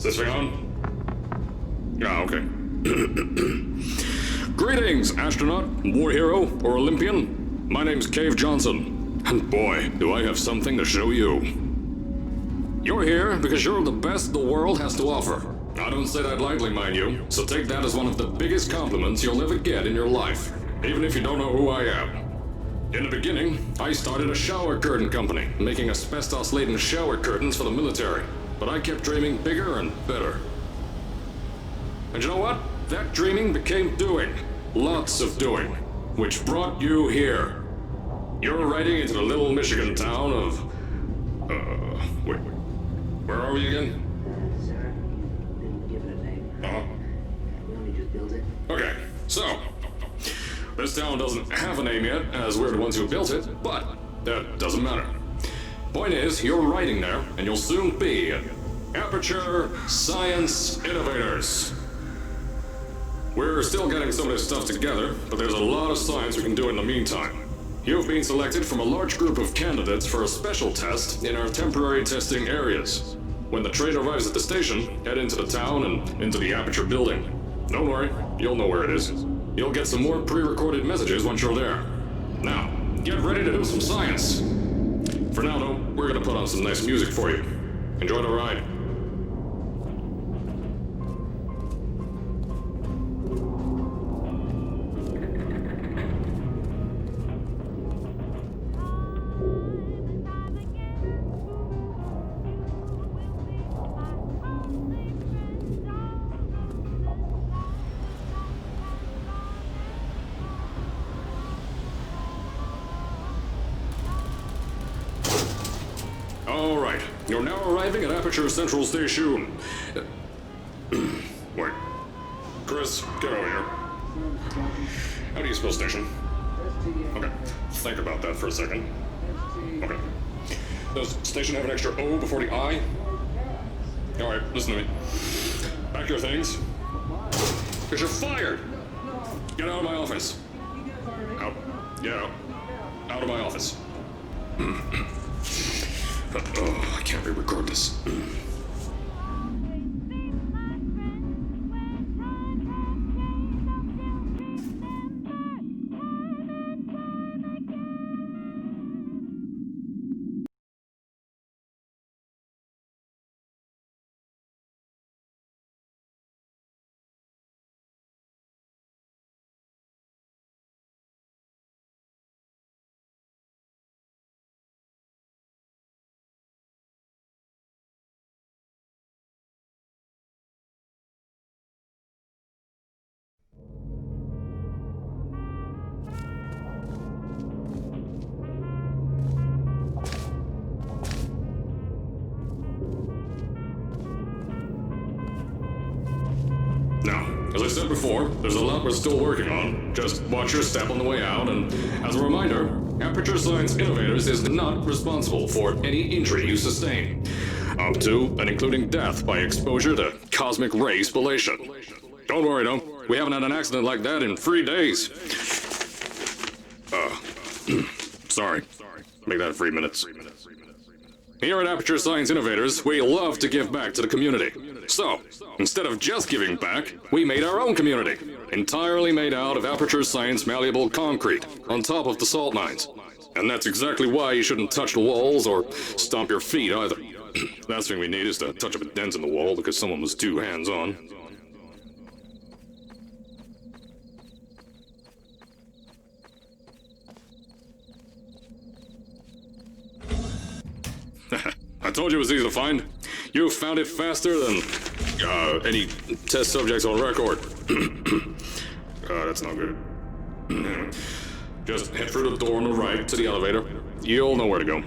Is this thing on? Ah, okay. Greetings, astronaut, war hero, or Olympian. My name's Cave Johnson, and boy, do I have something to show you. You're here because you're the best the world has to offer. I don't say that lightly, mind you, so take that as one of the biggest compliments you'll ever get in your life, even if you don't know who I am. In the beginning, I started a shower curtain company, making asbestos-laden shower curtains for the military. But I kept dreaming bigger and better. And you know what? That dreaming became doing. Lots of doing. Which brought you here. You're riding into the little Michigan town of... wait. Where are we again? Sir, didn't give it a name. Uh-huh. We only just built it. Okay, so... This town doesn't have a name yet, as we're the ones who built it, but that doesn't matter. Point is, you're riding there, and you'll soon be Aperture Science Innovators. We're still getting some of this stuff together, but there's a lot of science we can do in the meantime. You've been selected from a large group of candidates for a special test in our temporary testing areas. When the train arrives at the station, head into the town and into the Aperture building. Don't worry, you'll know where it is. You'll get some more pre-recorded messages once you're there. Now, get ready to do some science. For now, though, we're gonna put on some nice music for you. Enjoy the ride. All right, you're now arriving at Aperture Central Station. Wait. Chris, get over here. How do you spell station? Okay, think about that for a second. Okay. Does station have an extra O before the I? All right, listen to me. Pack your things. Because you're fired! Get out of my office. Out. Get out. Out of my office. Oh, I can't re-record this. Now, as I said before, there's a lot we're still working on. Just watch your step on the way out, and as a reminder, Aperture Science Innovators is not responsible for any injury you sustain, up to and including death by exposure to cosmic ray spallation. Don't worry, though. We haven't had an accident like that in 3 days. Sorry. Make that 3 minutes. Here at Aperture Science Innovators, we love to give back to the community. So, instead of just giving back, we made our own community. Entirely made out of Aperture Science malleable concrete, on top of the salt mines. And that's exactly why you shouldn't touch the walls or stomp your feet either. Last thing we need is to touch up a dent in the wall because someone was too hands-on. I told you it was easy to find. You found it faster than any test subjects on record. That's not good. Just head through the door on the right to the elevator. You'll know where to go.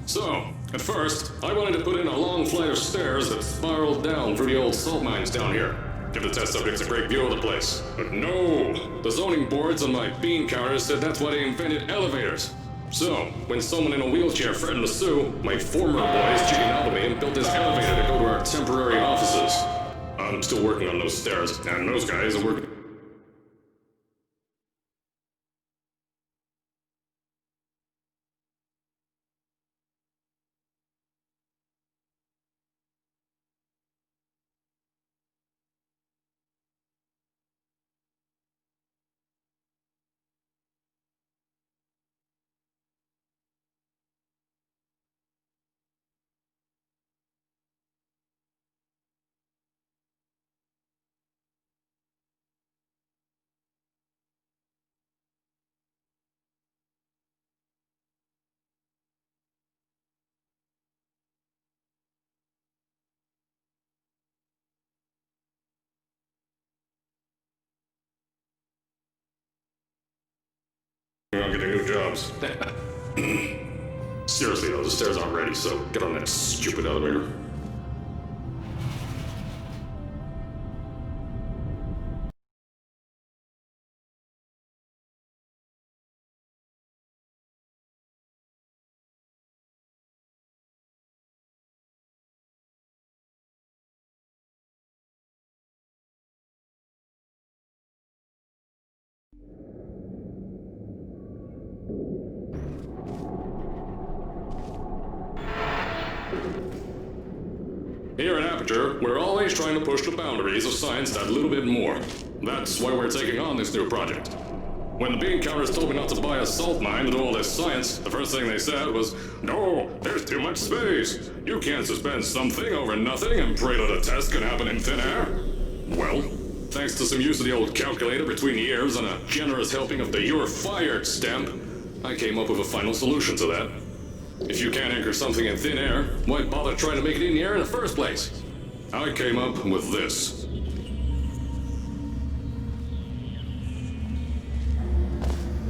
So, at first, I wanted to put in a long flight of stairs that spiraled down through the old salt mines down here. Give the test subjects a great view of the place. But no! The zoning boards on my bean counters said that's why they invented elevators. So, when someone in a wheelchair threatened to sue, my former boys chickened out of me and built this elevator to go to our temporary offices. I'm still working on those stairs, and those guys are working... I'm getting new jobs. Seriously though, the stairs aren't ready, so get on that stupid elevator. Here at Aperture, we're always trying to push the boundaries of science that little bit more. That's why we're taking on this new project. When the bean counters told me not to buy a salt mine to do all this science, the first thing they said was, "No, there's too much space. You can't suspend something over nothing and pray that a test can happen in thin air." Well, thanks to some use of the old calculator between the ears and a generous helping of the "you're fired" stamp, I came up with a final solution to that. If you can't anchor something in thin air, why bother trying to make it in the air in the first place? I came up with this.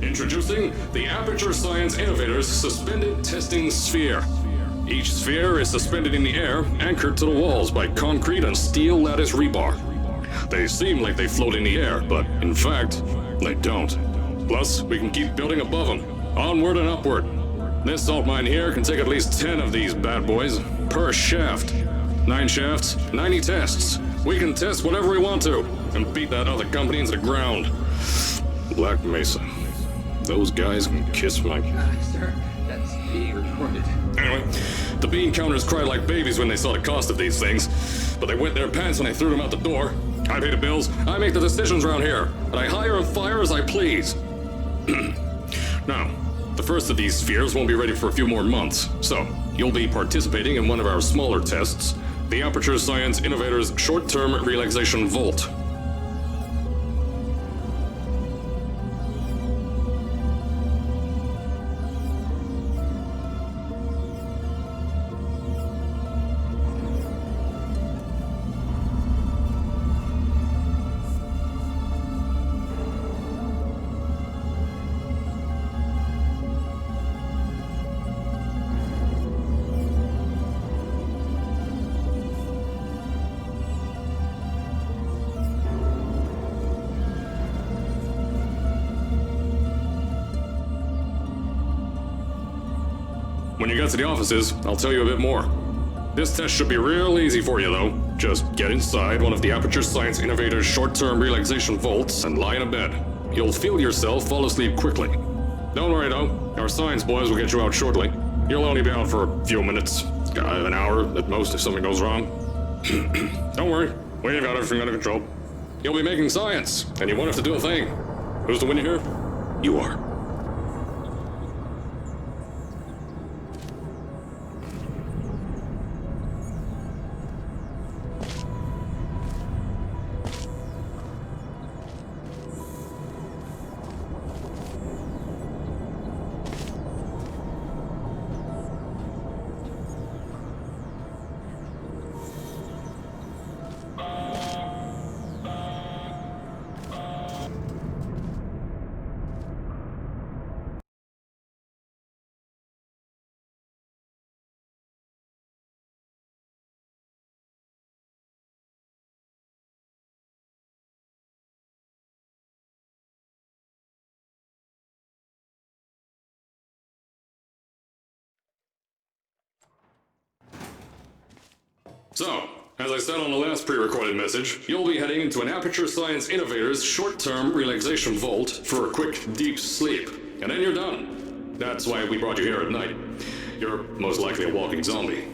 Introducing the Aperture Science Innovators Suspended Testing Sphere. Each sphere is suspended in the air, anchored to the walls by concrete and steel lattice rebar. They seem like they float in the air, but in fact, they don't. Plus, we can keep building above them, onward and upward. This salt mine here can take at least 10 of these bad boys per shaft. 9 shafts, 90 tests. We can test whatever we want to and beat that other company into the ground. Black Mesa. Those guys can kiss my... Sir, that's being recorded. Anyway, the bean counters cried like babies when they saw the cost of these things, but they wet their pants when I threw them out the door. I pay the bills, I make the decisions around here, and I hire and fire as I please. Now, the first of these spheres won't be ready for a few more months, so you'll be participating in one of our smaller tests, the Aperture Science Innovators Short-Term Relaxation Vault. When you get to the offices, I'll tell you a bit more. This test should be real easy for you, though. Just get inside one of the Aperture Science Innovator's short-term relaxation vaults and lie in a bed. You'll feel yourself fall asleep quickly. Don't worry, though. Our science boys will get you out shortly. You'll only be out for a few minutes. An hour at most if something goes wrong. Don't worry. We've got everything under control. You'll be making science, and you won't have to do a thing. Who's the winner here? You are. So, as I said on the last pre-recorded message, you'll be heading into an Aperture Science Innovator's short-term relaxation vault for a quick, deep sleep. And then you're done. That's why we brought you here at night. You're most likely a walking zombie.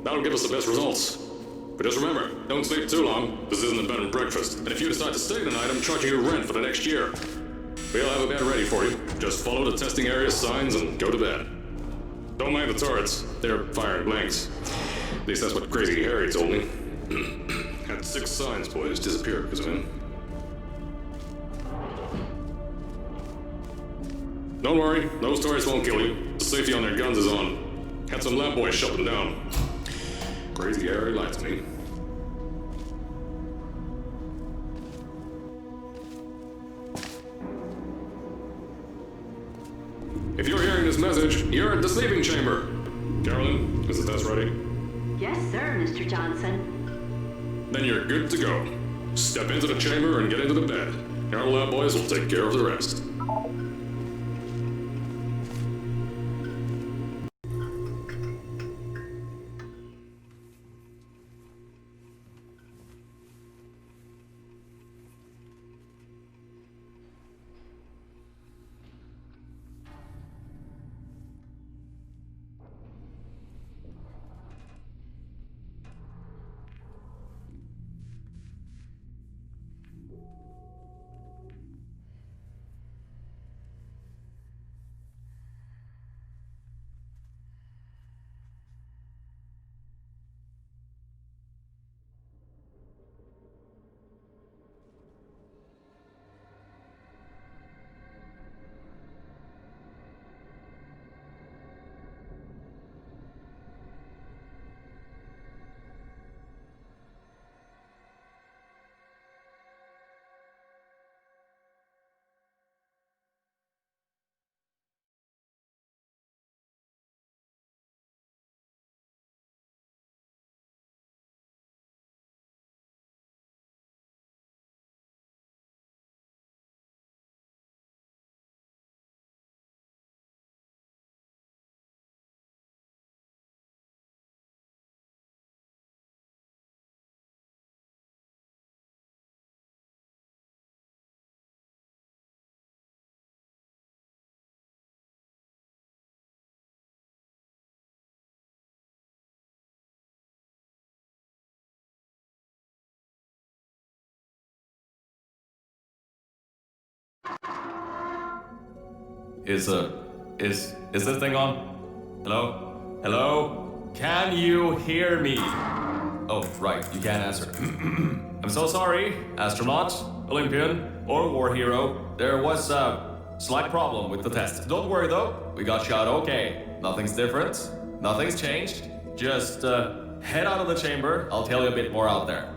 That'll give us the best results. But just remember, don't sleep too long. This isn't a bed and breakfast. And if you decide to stay the night, I'm charging you rent for the next year. We'll have a bed ready for you. Just follow the testing area signs and go to bed. Don't mind the turrets. They're firing blanks. At least that's what Crazy Harry told me. Had 6 science boys disappear because of him. Don't worry, those turrets won't kill you. The safety on their guns is on. Had some lab boys shut them down. Crazy Harry lied to me. If you're hearing this message, you're at the sleeping chamber. Carolyn, is the test ready? Yes, sir, Mr. Johnson. Then you're good to go. Step into the chamber and get into the bed. Our lab boys will take care of the rest. Is this thing on? Hello? Hello? Can you hear me? Oh, right, you can't answer. I'm so sorry, astronaut, Olympian, or war hero. There was a slight problem with the test. Don't worry though, we got you out okay. Nothing's different, nothing's changed. Just head out of the chamber, I'll tell you a bit more out there.